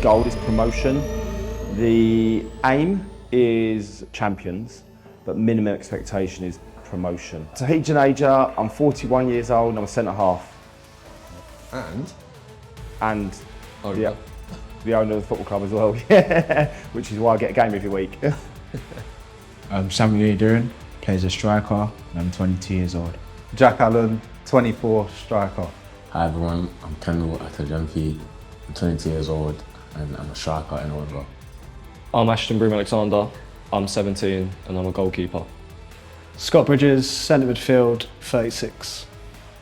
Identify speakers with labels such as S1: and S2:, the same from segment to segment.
S1: goal is promotion. The aim is champions, but minimum expectation is promotion. So Tahitian Ager, I'm 41 years old and I'm a centre half. And the owner of the football club as well, yeah, which is why I get a game every week.
S2: I'm Samuel Duran, plays a striker, and I'm 22 years old.
S3: Jack Allen, 24, striker.
S4: Hi everyone, I'm Kendall Atajampi, I'm 22 years old and I'm a striker in order.
S5: I'm Ashton Broom-Alexander, I'm 17 and I'm a goalkeeper.
S6: Scott Bridges, centre midfield, 36.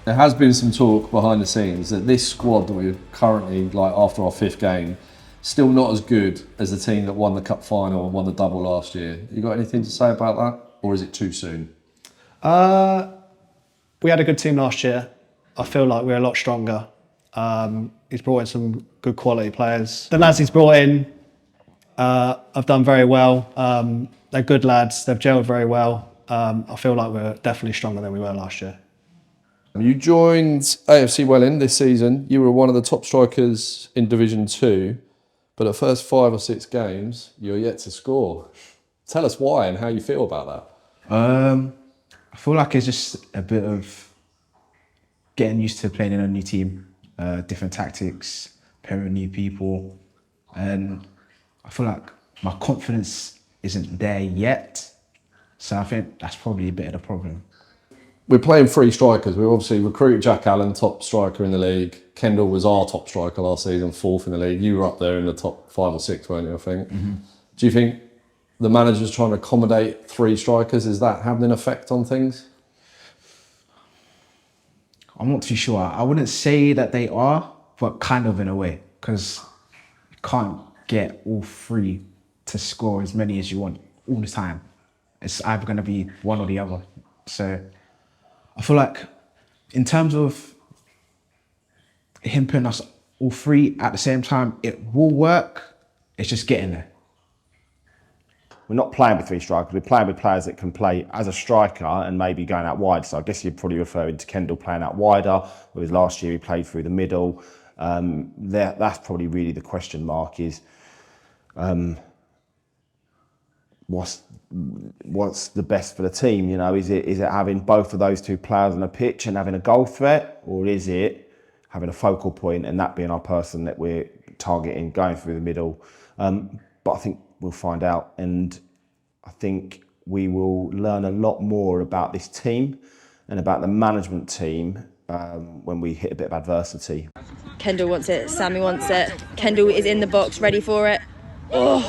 S7: There has been some talk behind the scenes that this squad that we're currently, like after our 5th game, still not as good as the team that won the cup final and won the double last year. You got anything to say about that, or is it too soon?
S6: We had a good team last year. I feel like we're a lot stronger. He's brought in some good quality players. The lads he's brought in have done very well. They're good lads, they've gelled very well. I feel like we're definitely stronger than we were last year.
S7: You joined AFC Welwyn this season. You were one of the top strikers in Division 2, but the first 5 or 6 games, you're yet to score. Tell us why and how you feel about that.
S2: I feel like it's just a bit of getting used to playing in a new team, different tactics, pairing with new people, and I feel like my confidence isn't there yet, so I think that's probably a bit of the problem.
S7: We're playing 3 strikers. We obviously recruited Jack Allen, top striker in the league. Kendall was our top striker last season, 4th in the league. You were up there in the top 5 or 6, weren't you, I think? Mm-hmm. Do you think the manager's trying to accommodate 3 strikers? Is that having an effect on things?
S2: I'm not too sure. I wouldn't say that they are, but kind of in a way, because you can't get all 3 to score as many as you want all the time. It's either going to be one or the other. So I feel like in terms of him putting us all 3 at the same time, it will work. It's just getting there.
S1: We're not playing with 3 strikers, we're playing with players that can play as a striker and maybe going out wide. So I guess you're probably referring to Kendall playing out wider, whereas last year he played through the middle. That's probably really the question mark is, what's the best for the team? You know, is it having both of those 2 players on a pitch and having a goal threat, or is it having a focal point and that being our person that we're targeting, going through the middle? But I think we'll find out, and I think we will learn a lot more about this team and about the management team when we hit a bit of adversity.
S8: Kendall wants it, Sammy wants it. Kendall is in the box, ready for it. Oh,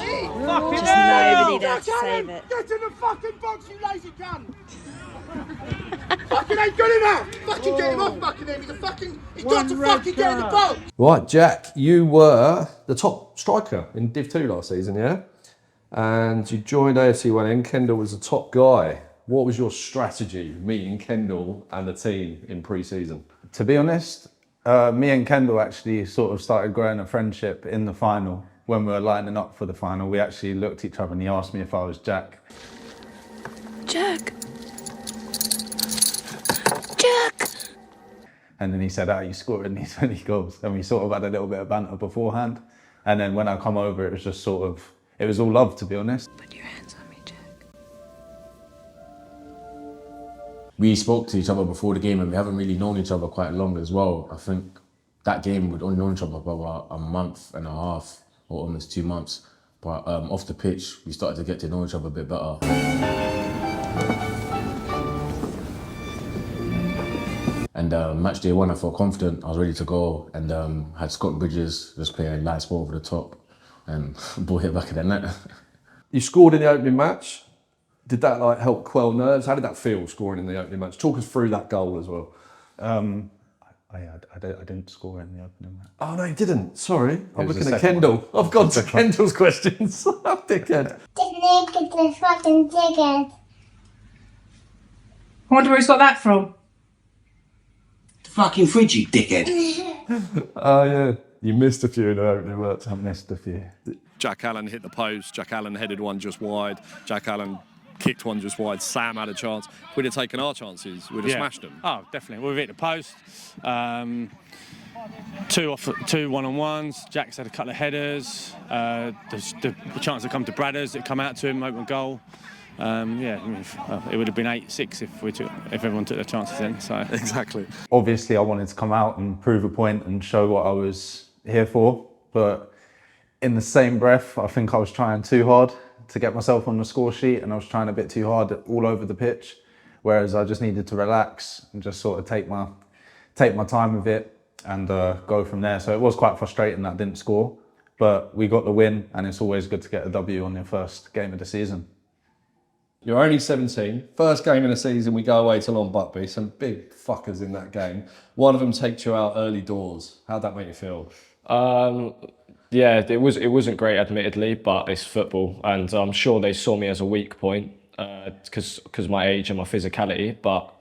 S8: just nobody there to save it.
S9: Get in the fucking box, you lazy cunt! Fucking ain't good enough! Fucking get him off fucking him, he's got to fucking get in the box!
S7: Right, Jack, you were the top striker in Div 2 last season, yeah? And you joined AFC Welwyn. Kendall was the top guy. What was your strategy meeting Kendall and the team in pre-season?
S3: To be honest, me and Kendall actually sort of started growing a friendship in the final. When we were lining up for the final, we actually looked at each other and he asked me if I was Jack.
S8: Jack.
S3: And then he said, you scoring these many goals? And we sort of had a little bit of banter beforehand. And then when I come over, it was just sort of, it was all love, to be honest.
S8: Put your hands on me, Jack.
S4: We spoke to each other before the game and we haven't really known each other quite long as well. I think that game we'd only known each other for about a month and a half or almost 2 months. But off the pitch, we started to get to know each other a bit better. And match day 1, I felt confident, I was ready to go, and had Scott Bridges just play a light ball over the top and ball hit back in the net.
S7: You scored in the opening match. Did that like help quell nerves? How did that feel, scoring in the opening match? Talk us through that goal as well.
S3: I didn't score in the opening match.
S7: Oh no, you didn't. Sorry, I'm
S3: was
S7: looking
S3: the
S7: at
S3: second
S7: Kendall. I've gone to Kendall's questions. Dickhead.
S10: The fucking dickhead.
S11: I wonder where he's got that from.
S9: The fucking fridge, you dickhead.
S7: Oh yeah, you missed a few in the opening match.
S3: I missed a few.
S12: Jack Allen hit the post, Jack Allen headed one just wide, Jack Allen kicked one just wide, Sam had a chance. If we'd have taken our chances, we'd have smashed them.
S13: Oh, definitely. We've hit the post.
S11: two one-on-ones. Jack's had a couple of headers. The chance to come to Bradders, it come out to him, open goal. It would have been 8-6 if everyone took their chances then. So
S12: Exactly.
S3: Obviously, I wanted to come out and prove a point and show what I was here for. But in the same breath, I think I was trying too hard to get myself on the score sheet, and I was trying a bit too hard all over the pitch. Whereas I just needed to relax and just sort of take my time with it and go from there. So it was quite frustrating that I didn't score, but we got the win, and it's always good to get a W on your first game of the season.
S7: You're only 17. First game in the season, we go away to Long Buckby. Some big fuckers in that game. One of them takes you out early doors. How'd that make you feel?
S5: Yeah, it wasn't great, admittedly, but it's football, and I'm sure they saw me as a weak point because my age and my physicality. But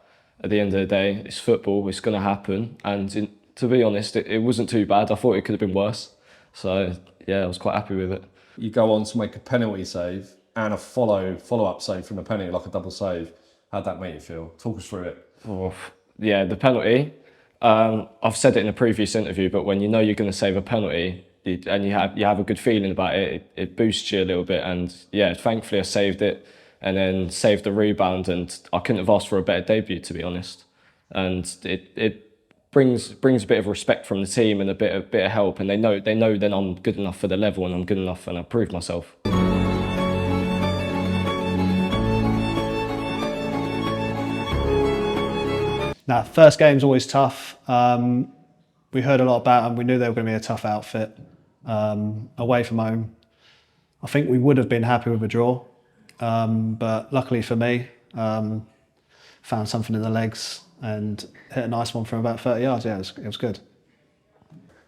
S5: at the end of the day, it's football. It's going to happen, and to be honest, it wasn't too bad. I thought it could have been worse. So yeah, I was quite happy with it.
S7: You go on to make a penalty save and a follow-up save from the penalty, like a double save. How'd that make you feel? Talk us through it.
S5: Oh, yeah, the penalty. I've said it in a previous interview, but when you know you're going to save a penalty and you have a good feeling about it, it boosts you a little bit. And yeah, thankfully I saved it and then saved the rebound, and I couldn't have asked for a better debut, to be honest. And it brings a bit of respect from the team and a bit of help, and they know then I'm good enough for the level, and I'm good enough, and I proved myself.
S6: Now, first game's always tough. We heard a lot about them. We knew they were going to be a tough outfit. Away from home, I think we would have been happy with a draw. But luckily for me, found something in the legs and hit a nice one from about 30 yards. Yeah, it was good.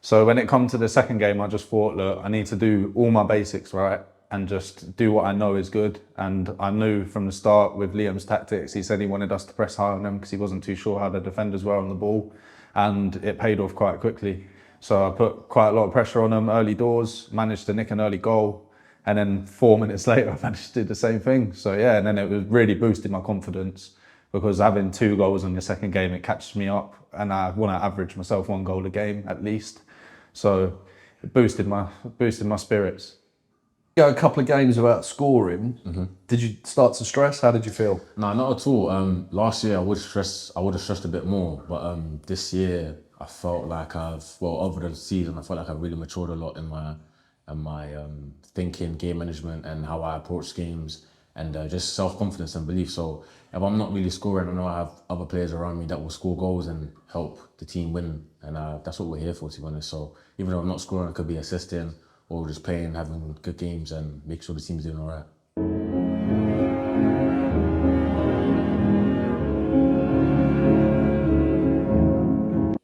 S3: So when it come to the second game, I just thought, look, I need to do all my basics right and just do what I know is good. And I knew from the start with Liam's tactics, he said he wanted us to press high on them because he wasn't too sure how the defenders were on the ball. And it paid off quite quickly. So I put quite a lot of pressure on them early doors, managed to nick an early goal. And then 4 minutes later, I managed to do the same thing. So yeah, and then it was really boosted my confidence, because having 2 goals in the second game, it catches me up, and I want to average myself 1 goal a game at least. So it boosted my spirits.
S7: You got a couple of games without scoring. Mm-hmm. Did you start to stress? How did you feel?
S4: No, not at all. Last year I would have stressed a bit more, but this year I felt like over the season I felt like I've really matured a lot in my thinking, game management, and how I approach games, and just self-confidence and belief. So if I'm not really scoring, I know I have other players around me that will score goals and help the team win, and that's what we're here for, to be honest. So even though I'm not scoring, I could be assisting or just playing, having good games, and make sure the team's doing all right.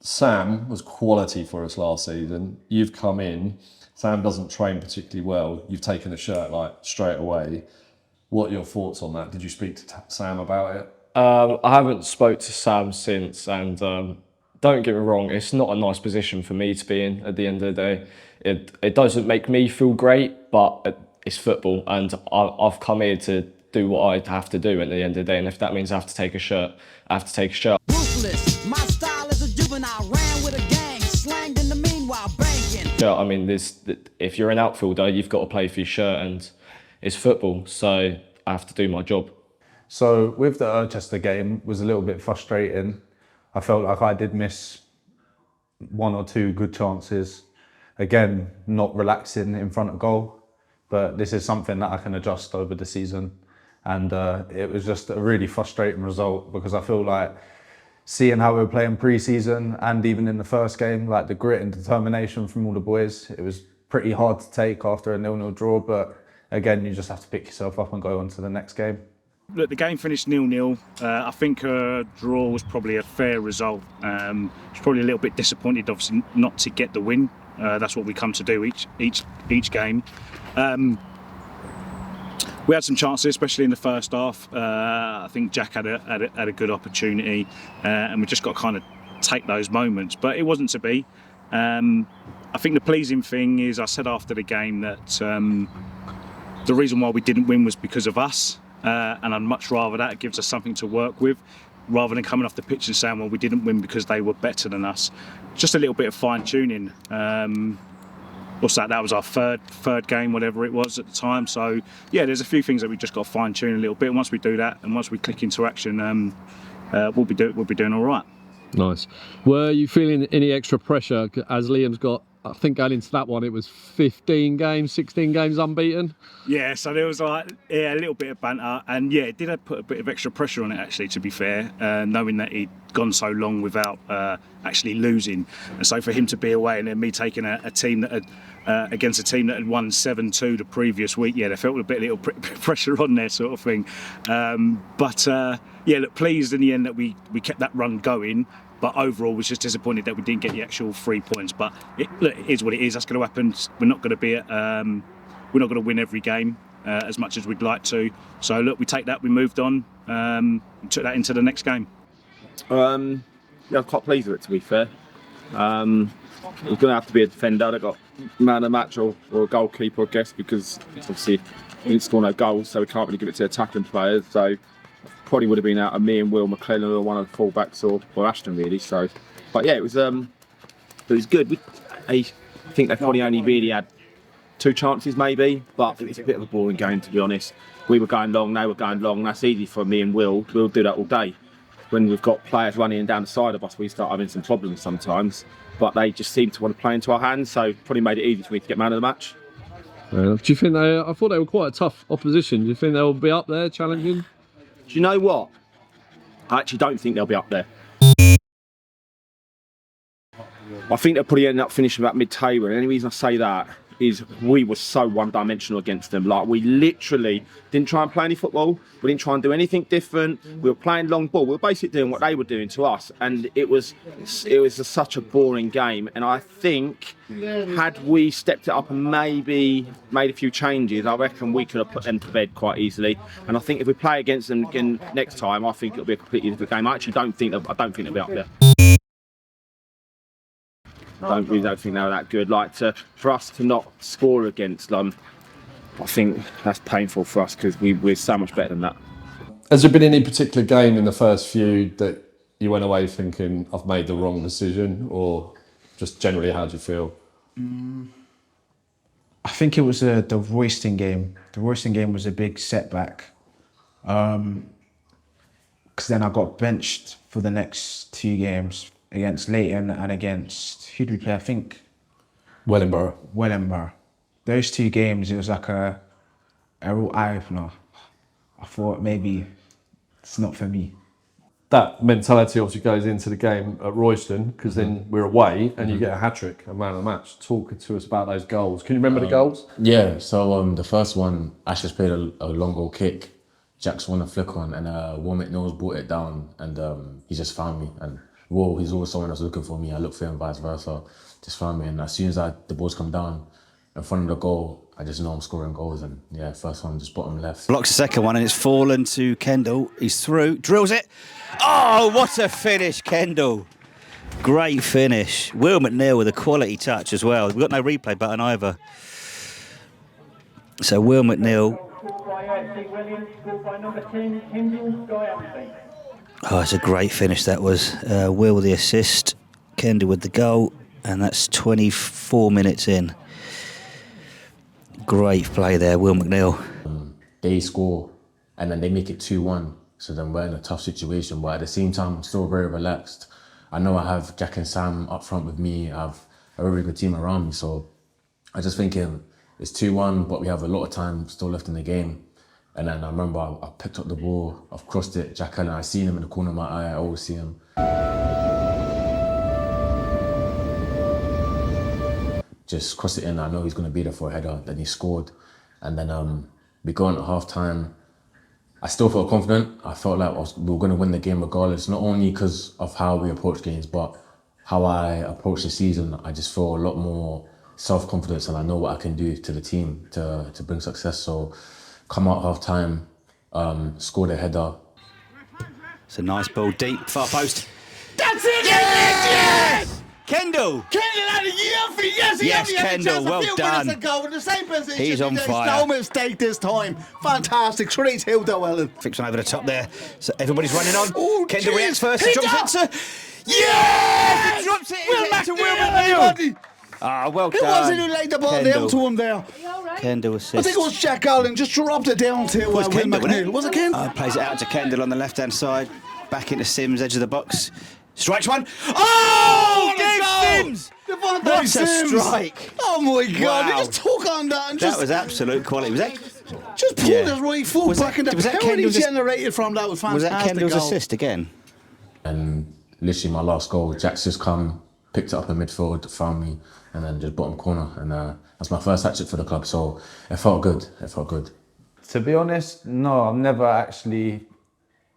S7: Sam was quality for us last season. You've come in. Sam doesn't train particularly well. You've taken the shirt like straight away. What are your thoughts on that? Did you speak to Sam about it?
S5: I haven't spoke to Sam since, and don't get me wrong, it's not a nice position for me to be in at the end of the day. It doesn't make me feel great, but it's football, and I've come here to do what I have to do at the end of the day, and if that means I have to take a shirt, I have to take a shirt.
S13: Ruthless. My style is a juvenile, ran with a gang, slanged in the meanwhile, banking.
S5: Yeah, I mean, if you're an outfielder, you've got to play for your shirt, and it's football, so I have to do my job.
S3: So with the Urchester game, it was a little bit frustrating. I felt like I did miss 1 or 2 good chances. Again, not relaxing in front of goal, but this is something that I can adjust over the season. And it was just a really frustrating result, because I feel like seeing how we were playing pre-season and even in the first game, like the grit and determination from all the boys, it was pretty hard to take after a 0-0 draw. But again, you just have to pick yourself up and go on to the next game.
S14: Look, the game finished 0-0. I think a draw was probably a fair result. I was probably a little bit disappointed, obviously, not to get the win. That's what we come to do each game. We had some chances, especially in the first half. I think Jack had a good opportunity, and we just got to kind of take those moments. But it wasn't to be. I think the pleasing thing is, I said after the game that the reason why we didn't win was because of us. And I'd much rather that. It gives us something to work with. rather than coming off the pitch and saying, well, we didn't win because they were better than us. Just a little bit of fine tuning. What's that? That was our third game, whatever it was at the time. So yeah, there's a few things that we just got to fine tune a little bit. And once we do that, and once we click into action, we'll be doing all right.
S15: Nice. Were you feeling any extra pressure as Liam's got, I think going into that one, it was 15 games, 16 games unbeaten?
S14: Yeah, so there was a little bit of banter, and yeah, it did put a bit of extra pressure on it actually, to be fair, knowing that he'd gone so long without actually losing. And so for him to be away and then me taking a team that had against a team that had won 7-2 the previous week, yeah, there felt a little bit of pressure on there, sort of thing. But yeah, look, pleased in the end that we kept that run going. But overall, was just disappointed that we didn't get the actual 3 points. But look, it is what it is. That's going to happen. We're not going to be we're not going to win every game as much as we'd like to. So look, we take that. We moved on. And took that into the next game.
S1: Yeah, I'm quite pleased with it, to be fair. It's going to have to be a defender that got man of the match or a goalkeeper, I guess, because obviously we didn't score no goals, so we can't really give it to attacking players. So probably would have been out of me and Will McClellan or one of the fullbacks or Ashton, really. So, but yeah, it was good. I think they probably only really had 2 chances maybe, but it was a bit of a boring game, to be honest. We were going long, they were going long. That's easy for me and Will. We'll do that all day. When we've got players running down the side of us, we start having some problems sometimes. But they just seem to want to play into our hands, so probably made it easy for me to get man of the match.
S15: Do you think I thought they were quite a tough opposition. Do you think they'll be up there challenging?
S1: Do you know what? I actually don't think they'll be up there. I think they'll probably end up finishing about mid-table. And the only reason I say that is we were so one-dimensional against them. Like, we literally didn't try and play any football. We didn't try and do anything different. We were playing long ball. We were basically doing what they were doing to us. And it was such a boring game. And I think had we stepped it up and maybe made a few changes, I reckon we could have put them to bed quite easily. And I think if we play against them again next time, I think it'll be a completely different game. I actually don't think they'll be up there. I don't think they were that good. Like, for us to not score against them, I think that's painful for us because we're so much better than that.
S7: Has there been any particular game in the first few that you went away thinking, I've made the wrong decision, or just generally how do you feel?
S2: I think it was the Royston game. The Royston game was a big setback. Because then I got benched for the next 2 games against Leighton and against, who did we play? I think Wellingborough. Those 2 games, it was like a real eye-opener. I thought maybe it's not for me.
S7: That mentality obviously goes into the game at Royston, because then we're away and you get a hat-trick, a man of the match. Talk to us about those goals. Can you remember the goals?
S4: Yeah, so the first one, Ash just played a long goal kick. Jack's won a flick on, and Warwick Knowles brought it down, and he just found me. And he's always someone that's looking for me. I look for him, vice versa. Just found me, and as soon as the balls come down in front of the goal, I just know I'm scoring goals. And yeah, first one just bottom left.
S16: Blocks the second one, and it's fallen to Kendall. He's through, drills it. Oh, what a finish, Kendall! Great finish. Will McNeil with a quality touch as well. We've got no replay button either. So Will McNeil. Oh, it's a great finish that was. Will with the assist, Kendall with the goal, and that's 24 minutes in. Great play there, Will McNeil.
S4: They score, and then they make it 2-1. So then we're in a tough situation, but at the same time, I'm still very relaxed. I know I have Jack and Sam up front with me. I have a very good team around me. So I just thinking it's 2-1, but we have a lot of time still left in the game. And then I remember I picked up the ball, I've crossed it, Jack Allen, I seen him in the corner of my eye, I always see him. Just cross it in, I know he's going to be there for a header, then he scored. And then we go on at half time. I still felt confident. I felt like we were going to win the game regardless, not only because of how we approach games, but how I approach the season. I just feel a lot more self-confidence, and I know what I can do to the team to bring success. So come out half time, scored a header.
S16: It's a nice ball deep, far post.
S9: That's it! Yes!
S16: Kendall.
S9: Kendall had a year for yes, he
S16: Yes,
S9: only had a
S16: Kendall,
S9: chance
S16: well
S9: a few
S16: done.
S9: minutes ago in the same position.
S16: He's on
S9: There's
S16: fire.
S9: no mistake this time. Fantastic. 3-2 to Welwyn.
S16: Fix one over the top there. So everybody's running on.
S9: Oh,
S16: Kendall
S9: jeez.
S16: reacts first.
S9: He
S16: Drops
S9: does.
S16: it to... Yes! He drops it into Welwyn Neal. Ah, well
S9: Who
S16: done.
S9: was it who laid the ball
S16: Kendall.
S9: down to him there?
S16: Kendall
S9: I
S16: assists.
S9: think it was Jack Allen. Just dropped it down to
S16: Was
S9: Will
S16: Kendall,
S9: McNeil. Was it Kendall?
S16: Plays it out to Kendall on the left-hand side. Back into Sims, edge of the box. Strikes one. Oh! Dave Sims!
S9: Devontae
S16: What a
S9: Sims.
S16: strike.
S9: Oh my God,
S16: Wow.
S9: he just took on that and
S16: That
S9: just,
S16: was absolute quality. Was that...
S9: just pulled
S16: Yeah.
S9: his right foot
S16: Was
S9: back
S16: that-
S9: in the
S16: was that
S9: power he
S16: Kendall's-
S9: generated from that was
S16: Was
S9: fantastic.
S16: that Kendall's
S9: goal.
S16: assist again?
S4: And literally my last goal, Jack's just come, picked it up in midfield, found me, and then just bottom corner. And that's my first hat-trick for the club, so it felt good. It felt good.
S3: To be honest, no, I'm never actually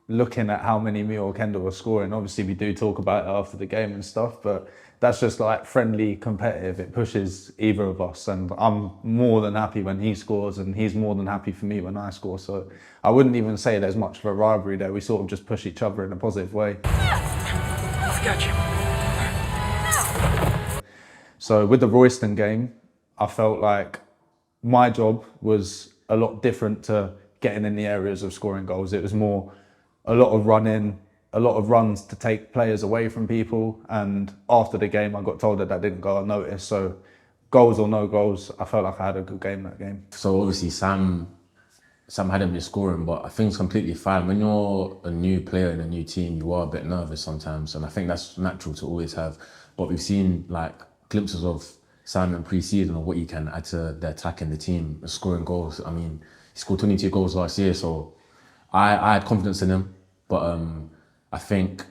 S3: looking at how many me or Kendall are scoring. Obviously, we do talk about it after the game and stuff, but that's just like friendly, competitive. It pushes either of us, and I'm more than happy when he scores, and he's more than happy for me when I score. So I wouldn't even say there's much of a rivalry there. We sort of just push each other in a positive way. So with the Royston game, I felt like my job was a lot different to getting in the areas of scoring goals. It was more a lot of running, a lot of runs to take players away from people. And after the game, I got told that didn't go unnoticed. So goals or no goals, I felt like I had a good game that game.
S4: So obviously Sam hadn't been scoring, but I think it's completely fine. When you're a new player in a new team, you are a bit nervous sometimes, and I think that's natural to always have. But we've seen like glimpses of Sam in pre-season of what he can add to the attack in the team, scoring goals. I mean, he scored 22 goals last year, so I had confidence in him. But I think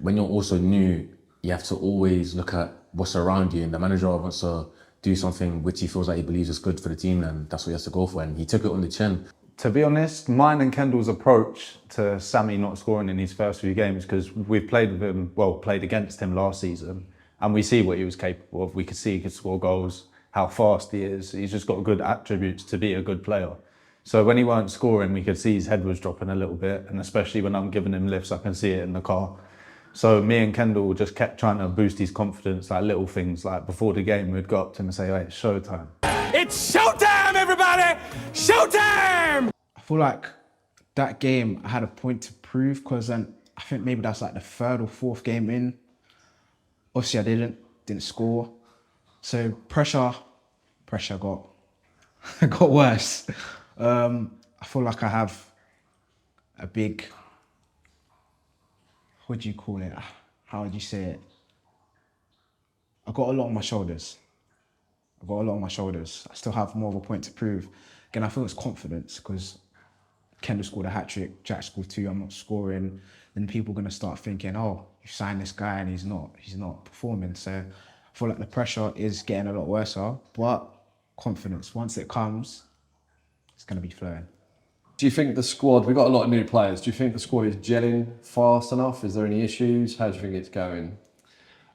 S4: when you're also new, you have to always look at what's around you, and the manager wants to do something which he feels like he believes is good for the team, and that's what he has to go for, and he took it on the chin.
S3: To be honest, mine and Kendall's approach to Sammy not scoring in his first few games, because we've played with him, played against him last season, and we see what he was capable of. We could see he could score goals, how fast he is. He's just got good attributes to be a good player. So when he weren't scoring, we could see his head was dropping a little bit, and especially when I'm giving him lifts, I can see it in the car. So me and Kendall just kept trying to boost his confidence, like little things, like before the game, we'd go up to him and say, hey, it's showtime.
S13: It's showtime, everybody! Showtime!
S2: I feel like that game I had a point to prove, because then I think maybe that's like the third or fourth game in. Obviously I didn't score. So pressure got got worse. I feel like I have a big, what do you call it? How would you say it? I got a lot on my shoulders. I still have more of a point to prove. Again, I feel it's confidence, because Kendall scored a hat-trick, Jack scored 2, I'm not scoring. Then people are going to start thinking, oh, you signed this guy and he's not performing. So I feel like the pressure is getting a lot worse, but confidence, once it comes, it's going to be flowing.
S7: Do you think the squad, we've got a lot of new players, do you think the squad is gelling fast enough? Is there any issues? How do you think it's going?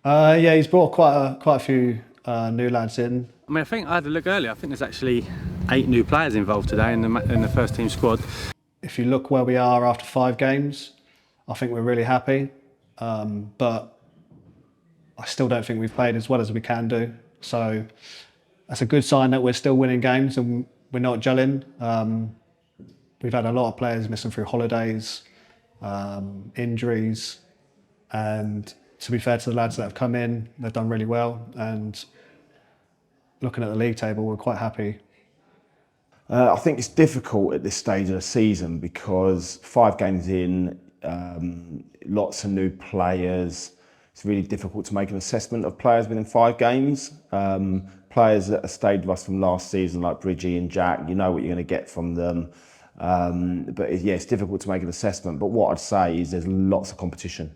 S6: Yeah, he's brought quite a few new lads in.
S11: I mean, I think I had a look earlier. I think there's actually 8 new players involved today in the first team squad.
S6: If you look where we are after 5 games, I think we're really happy. But I still don't think we've played as well as we can do. So that's a good sign that we're still winning games and we're not gelling. We've had a lot of players missing through holidays, injuries, and to be fair to the lads that have come in, they've done really well. And looking at the league table, we're quite happy.
S1: I think it's difficult at this stage of the season because 5 games in, lots of new players. It's really difficult to make an assessment of players within 5 games. Players that have stayed with us from last season, like Bridgie and Jack, you know what you're going to get from them. But it's difficult to make an assessment. But what I'd say is there's lots of competition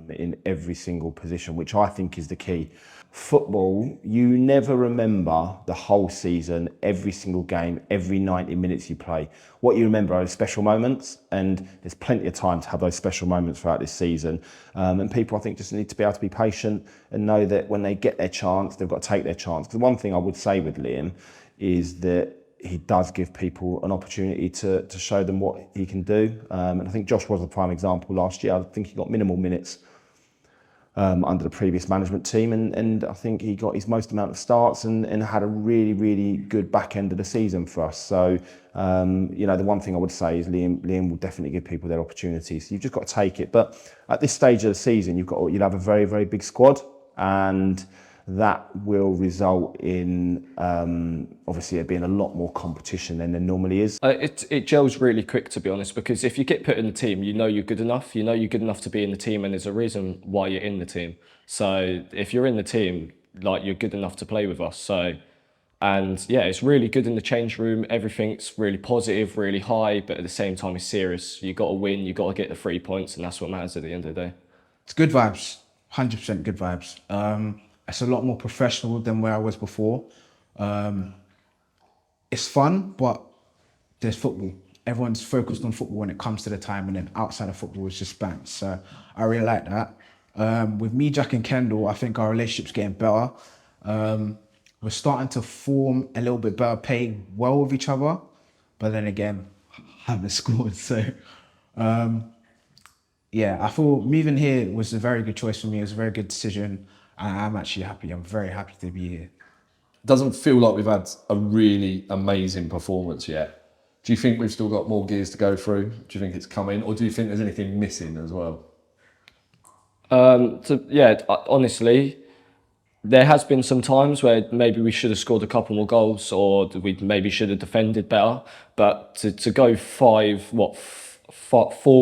S1: in every single position, which I think is the key. Football, you never remember the whole season, every single game, every 90 minutes you play. What you remember are special moments, and there's plenty of time to have those special moments throughout this season. And people, I think, just need to be able to be patient and know that when they get their chance, they've got to take their chance. Because one thing I would say with Liam is that he does give people an opportunity to show them what he can do. And I think Josh was a prime example last year. I think he got minimal minutes under the previous management team, and I think he got his most amount of starts and had a really, really good back end of the season for us. So, you know, the one thing I would say is Liam will definitely give people their opportunities. So you've just got to take it. But at this stage of the season, you'll have a very, very big squad, and that will result in obviously it being a lot more competition than there normally is.
S5: It gels really quick, to be honest, because if you get put in the team, you know you're good enough. You know you're good enough to be in the team, and there's a reason why you're in the team. So if you're in the team, like, you're good enough to play with us. So, and yeah, it's really good in the change room. Everything's really positive, really high, but at the same time, it's serious. You got to win. You got to get the 3 points, and that's what matters at the end of the day.
S2: It's good vibes, 100% good vibes. It's a lot more professional than where I was before. It's fun, but there's football. Everyone's focused on football when it comes to the time, and then outside of football it's just banks. So I really like that. With me, Jack and Kendall, I think our relationship's getting better. We're starting to form a little bit better, play well with each other, but then again, haven't scored. So yeah, I feel moving here was a very good choice for me. It was a very good decision. I'm actually happy. I'm very happy to be here.
S7: Doesn't feel like we've had a really amazing performance yet. Do you think we've still got more gears to go through? Do you think it's coming, or do you think there's anything missing as well?
S5: Honestly, there has been some times where maybe we should have scored a couple more goals, or we maybe should have defended better. But to go 4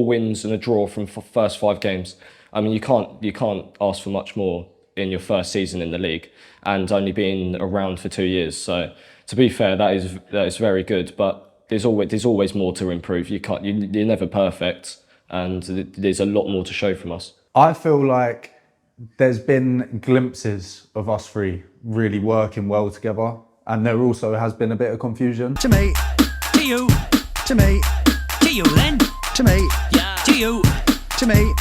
S5: wins and a draw from first 5 games, I mean, you can't ask for much more in your first season in the league, and only being around for 2 years. So to be fair, that is very good. But there's always more to improve. You're never perfect, and there's a lot more to show from us.
S3: I feel like there's been glimpses of us three really working well together, and there also has been a bit of confusion.
S13: To me, to you, to me, to you then, to me, yeah, to you, to me,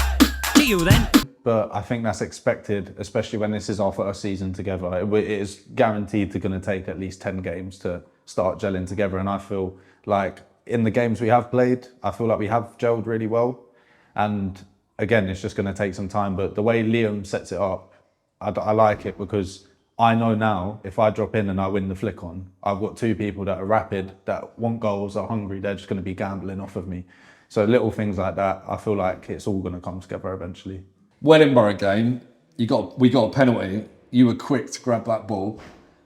S13: to you then.
S3: But I think that's expected, especially when this is our first season together. It is guaranteed going to take at least 10 games to start gelling together. And I feel like in the games we have played, I feel like we have gelled really well. And again, it's just going to take some time. But the way Liam sets it up, I like it, because I know now if I drop in and I win the flick on, I've got 2 people that are rapid, that want goals, are hungry. They're just going to be gambling off of me. So little things like that, I feel like it's all going to come together eventually.
S7: Wellingborough game, we got a penalty. You were quick to grab that ball.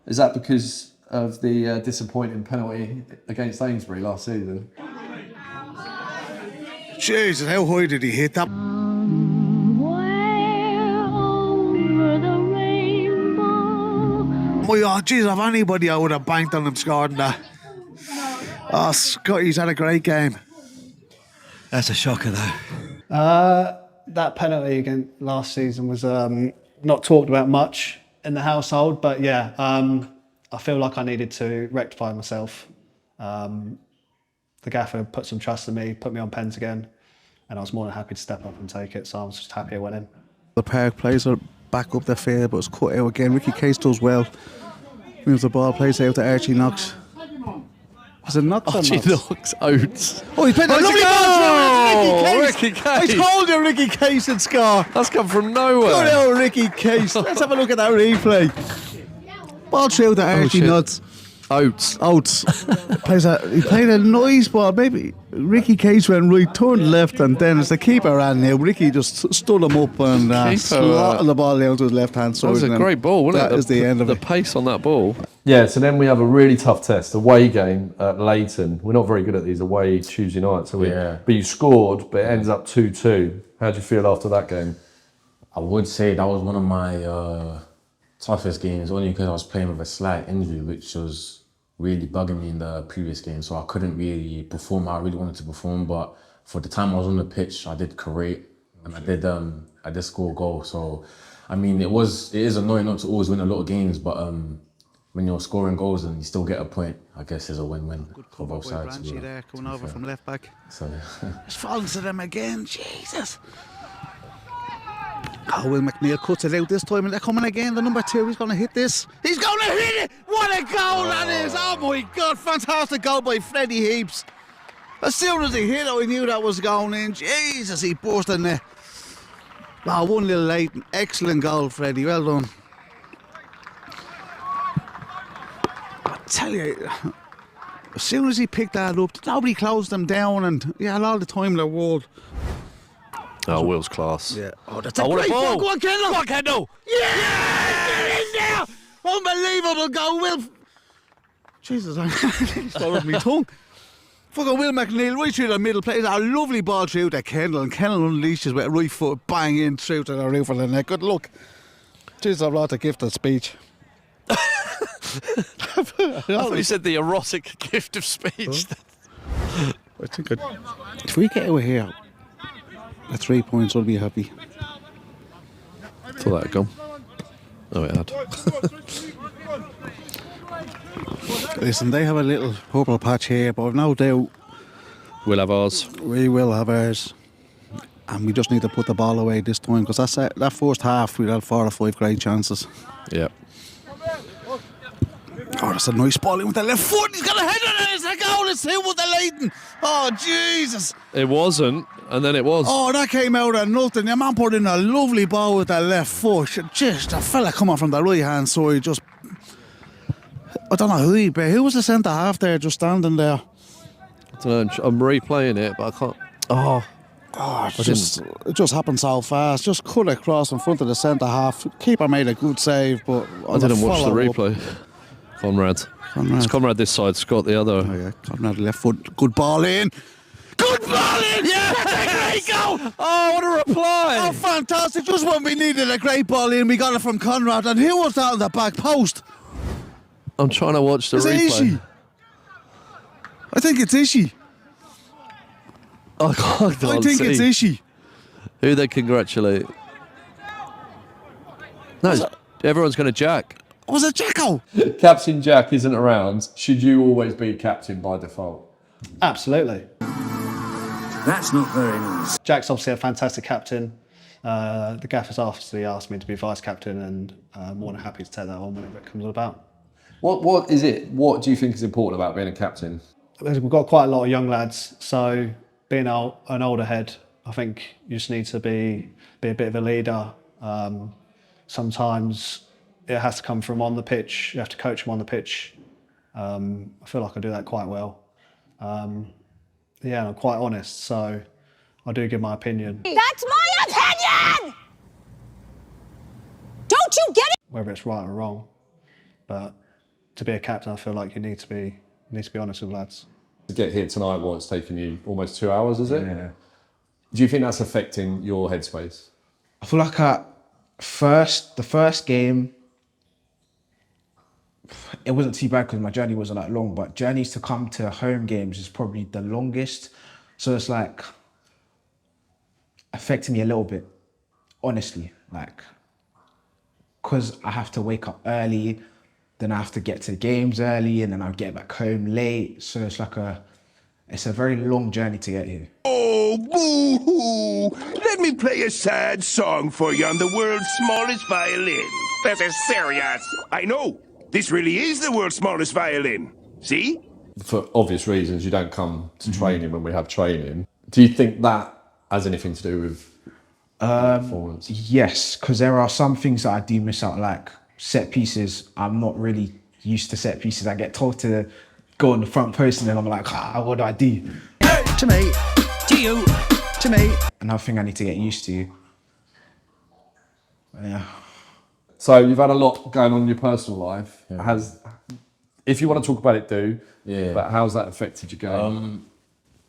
S7: Is that because of the disappointing penalty against Ainsbury last season?
S9: Jesus, how high did he hit that? Oh, jeez, if anybody I would have banked on him scoring that. Oh, Scott, he's had a great game.
S16: That's a shocker, though.
S6: That penalty again last season was not talked about much in the household, but yeah, I feel like I needed to rectify myself. The gaffer put some trust in me, put me on pens again, and I was more than happy to step up and take it, so I was just happy I went in.
S17: The Park players are back up their field, but it's cut out again. Ricky Case does well. Moves the ball, plays out to Archie Knox. Was it Knox?
S15: Archie Knox, Oates.
S17: Oh, he played a lovely ball through
S15: Ricky Case.
S17: I told you Ricky Case would score.
S15: That's come from nowhere.
S17: Good old Ricky Case. Let's have a look at that replay. Ball through to Archie Knox.
S15: Oates.
S17: He played a nice ball. Maybe Ricky Case went right, turned left, and then as the keeper ran now, Ricky just stood him up and slotted the ball down to his left hand side.
S15: That was a great ball, wasn't it?
S17: That is the end of it.
S15: The pace on that ball.
S7: Yeah, so then we have a really tough test, away game at Leighton. We're not very good at these away Tuesday nights, are we?
S4: Yeah.
S7: But you scored, but it ends up 2-2. How do you feel after that game?
S4: I would say that was one of my toughest games, only because I was playing with a slight injury, which was really bugging me in the previous game, so I couldn't really perform how I really wanted to perform. But for the time I was on the pitch, I did great, and I did score a goal. So I mean, it is annoying not to always win a lot of games, but when you're scoring goals and you still get a point, I guess it's a win-win for both sides.
S17: Branchy there coming over from left back.
S4: So
S17: it's falling to them again. Jesus. Oh, Will McNeil cuts it out this time, and they're coming again. The number 2, he's going to hit this. He's going to hit it! What a goal that is! Oh my God, fantastic goal by Freddie Heaps. As soon as he hit it, I knew that was going in. Jesus, he burst in there. Oh, one little late. Excellent goal, Freddie. Well done. I tell you, as soon as he picked that up, nobody closed them down, and he had all the time in the world.
S18: Oh, Will's class.
S17: Yeah. Oh, that's a
S18: what
S17: great
S18: ball.
S17: ball. Go on, Kendall.
S18: Go on, Kendall.
S17: Yeah! Get in there! Unbelievable goal, Will. Jesus, I swallowed my tongue. Fucking Will McNeil right through the middle, plays a lovely ball through to Kendall, and Kendall unleashes with a right foot, bang in through to the roof of the net. Good luck. Jesus, I've lost a gift of speech.
S18: I thought you said the erotic gift of speech.
S17: I think if we get out of here, at 3 points, I'll be happy.
S18: Thought that had gone. Oh, it had.
S17: Listen, they have a little purple patch here, but I've no doubt
S18: We'll have ours.
S17: we will have ours. And we just need to put the ball away this time, because that first half we had 4 or 5 great chances.
S18: Yeah.
S17: Oh, that's a nice ball in with the left foot. He's got a header and it's a goal. It's him with the Leighton. Oh, Jesus.
S18: It wasn't, and then it was.
S17: Oh, that came out of nothing. Your man put in a lovely ball with the left foot. Just a fella coming from the right hand side. Just, I don't know who was the centre half there, just standing there.
S18: I don't know, I'm replaying it, but I can't. Oh,
S17: it just happened so fast. Just cut across in front of the centre half. Keeper made a good save, but
S18: I didn't watch the replay. Conrad. It's Conrad this side, Scott the other.
S17: Oh, yeah. Conrad left foot. Good ball in. Good ball in!
S18: Yeah!
S17: That's a great goal!
S18: Oh, what a reply!
S17: Oh, fantastic. Just when we needed a great ball in, we got it from Conrad. And who was that on the back post?
S18: I'm trying to watch the replay.
S17: Ishi? I think it's Ishi.
S18: I think
S17: it's Ishi.
S18: Who they congratulate? No, everyone's going to Jack.
S17: Was it Jacko?
S7: Captain Jack isn't around. Should you always be captain by default?
S6: Absolutely.
S13: That's not very nice.
S6: Jack's obviously a fantastic captain. The gaffers obviously asked me to be vice captain, and I'm more than happy to take that on whenever it comes about.
S7: What is it? What do you think is important about being a captain?
S6: We've got quite a lot of young lads, so being an older head, I think you just need to be a bit of a leader. Sometimes it has to come from on the pitch. You have to coach them on the pitch. I feel like I do that quite well. Yeah, I'm quite honest, so I do give my opinion.
S19: That's my opinion! Don't you get it?
S6: Whether it's right or wrong, but to be a captain, I feel like you need to be honest with lads.
S7: To get here tonight, it's taken you almost 2 hours, is it?
S2: Yeah.
S7: Do you think that's affecting your headspace?
S2: I feel like the first game, it wasn't too bad because my journey wasn't that long, but journeys to come to home games is probably the longest. So it's like affecting me a little bit, honestly, like, because I have to wake up early, then I have to get to the games early, and then I'll get back home late. So it's like it's a very long journey to get here.
S20: Oh, boo-hoo! Let me play a sad song for you on the world's smallest violin. This is serious. I know. This really is the world's smallest violin. See?
S7: For obvious reasons, you don't come to training when we have training. Do you think that has anything to do with performance?
S2: Yes, because there are some things that I do miss out, like set pieces. I'm not really used to set pieces. I get told to go on the front post and then I'm like, what do I do?
S17: To me.
S13: To you.
S17: To me.
S2: Another thing I need to get used to. Yeah.
S7: So you've had a lot going on in your personal life. Yeah. If you want to talk about it, do.
S4: Yeah.
S7: But how's that affected your game?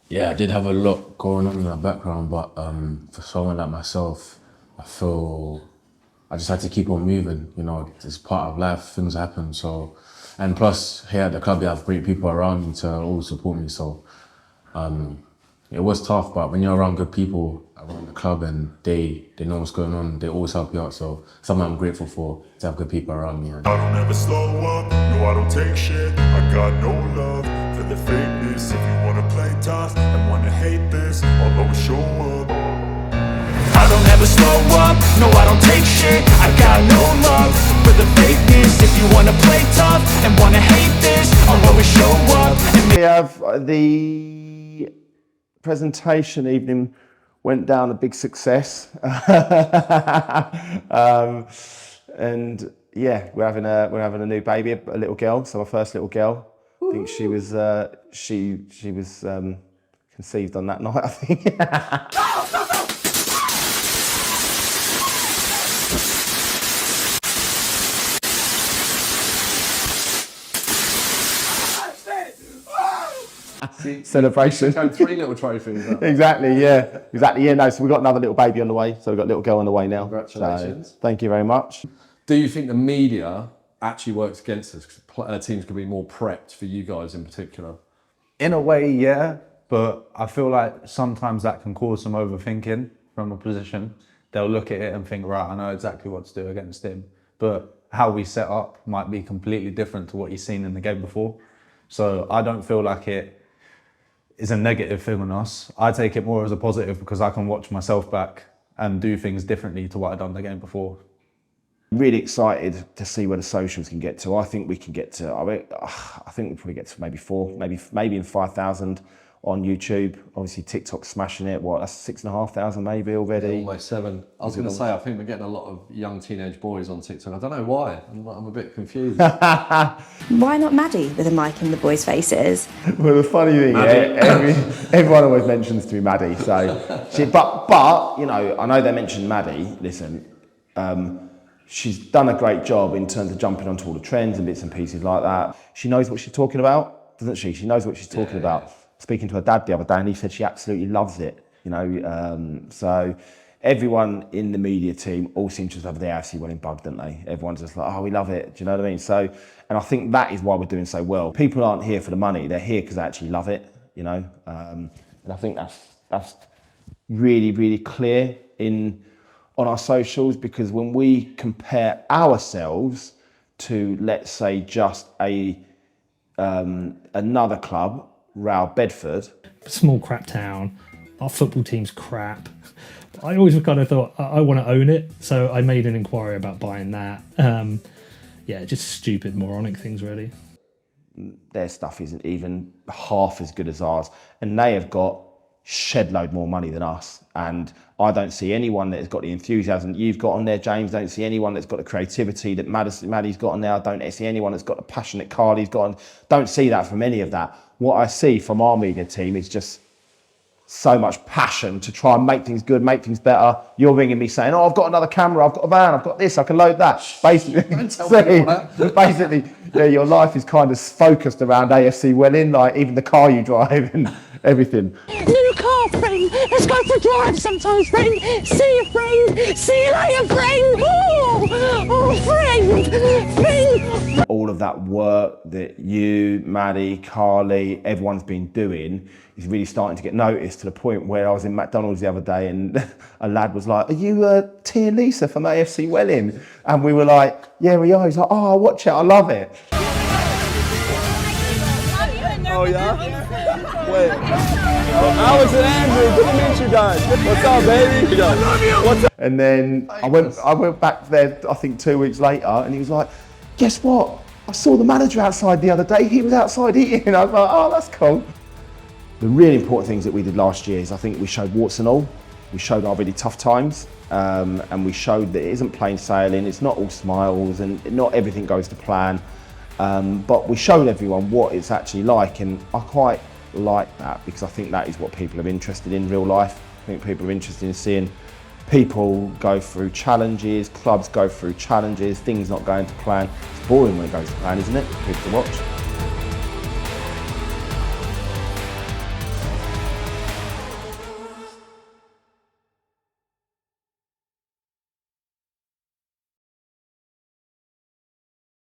S4: Yeah, I did have a lot going on in my background, but for someone like myself, I feel I just had to keep on moving. You know, it's part of life. Things happen. So, and plus here at the club, you have great people around me to always support me. So, it was tough, but when you're around good people around the club and they know what's going on, they always help you out. So, something I'm grateful for to have good people around me.
S21: I don't ever slow up, no I don't take shit. I got no love for the fakeness. If you wanna play tough and wanna hate this, I'll always show up.
S13: I don't ever slow up, no I don't take shit. I got no love for the fakeness. If you wanna play tough and wanna hate this, I'll always show up.
S1: We have the presentation evening went down a big success. And yeah, we're having a new baby, a little girl. So our first little girl. I think she was conceived on that night, I think. Celebration.
S7: 3 little trophies.
S1: Exactly, yeah. No, so we've got another little baby on the way. So we've got a little girl on the way now.
S7: Congratulations.
S1: So, thank you very much.
S7: Do you think the media actually works against us? Because teams could be more prepped for you guys in particular.
S3: In a way, yeah, but I feel like sometimes that can cause some overthinking from a position. They'll look at it and think, right, I know exactly what to do against him. But how we set up might be completely different to what he's seen in the game before. So I don't feel like it is a negative thing on us. I take it more as a positive because I can watch myself back and do things differently to what I've done the game before.
S1: Really excited to see where the socials can get to. I think we can get to, I think we'll probably get to maybe 4, maybe in 5,000 on YouTube. Obviously TikTok's smashing it. What, that's 6,500 maybe already?
S7: Yeah, almost 7. I was going to say, I think we're getting a lot of young teenage boys on TikTok. I don't know why. I'm a bit confused.
S8: Why not Maddie with a mic in the boys' faces?
S1: Well, the funny thing, everyone always mentions to me Maddie. So, but you know, I know they mentioned Maddie. Listen, she's done a great job in terms of jumping onto all the trends and bits and pieces like that. She knows what she's talking about, doesn't she? She knows what she's talking about. Speaking to her dad the other day, and he said she absolutely loves it. You know, so everyone in the media team all seems to have the AFC Welwyn bug, don't they? Everyone's just like, oh, we love it. Do you know what I mean? So, and I think that is why we're doing so well. People aren't here for the money; they're here because they actually love it. You know, and I think that's really, really clear on our socials, because when we compare ourselves to, let's say, just another club, Row Bedford.
S22: Small crap town, our football team's crap. I always kind of thought I want to own it, so I made an inquiry about buying that. Yeah, just stupid, moronic things really.
S1: Their stuff isn't even half as good as ours, and they have got shed load more money than us, and I don't see anyone that has got the enthusiasm that you've got on there, James. Don't see anyone that's got the creativity that Maddie's got on there. I don't see anyone that's got the passion that Carly's got on. Don't see that from any of that. What I see from our media team is just so much passion to try and make things good, make things better. You're ringing me saying, oh, I've got another camera, I've got a van, I've got this, I can load that. Basically, yeah, your life is kind of focused around AFC Welwyn, like even the car you drive and everything.
S19: New car, friend. Let's go for a drive sometimes, friend. See you, friend. See you later, friend. Oh, friend.
S1: All of that work that you, Maddie, Carly, everyone's been doing is really starting to get noticed, to the point where I was in McDonald's the other day and a lad was like, are you T and Lisa from AFC Welwyn? And we were like, yeah, we are. He's like, oh, I watch it, I love it.
S23: Oh, yeah? Wait. Alex and Andrew, good to meet you guys. What's up, baby? I love you. What's up?
S1: And then I went back there, I think 2 weeks later, and he was like, guess what? I saw the manager outside the other day. He was outside eating. And I was like, oh, that's cool. The really important things that we did last year is I think we showed warts and all. We showed our really tough times, and we showed that it isn't plain sailing. It's not all smiles, and not everything goes to plan. But we showed everyone what it's actually like, and I quite like that, because I think that is what people are interested in real life. I think people are interested in seeing people go through challenges, clubs go through challenges, things not going to plan. It's boring when it goes to plan, isn't it? People to watch.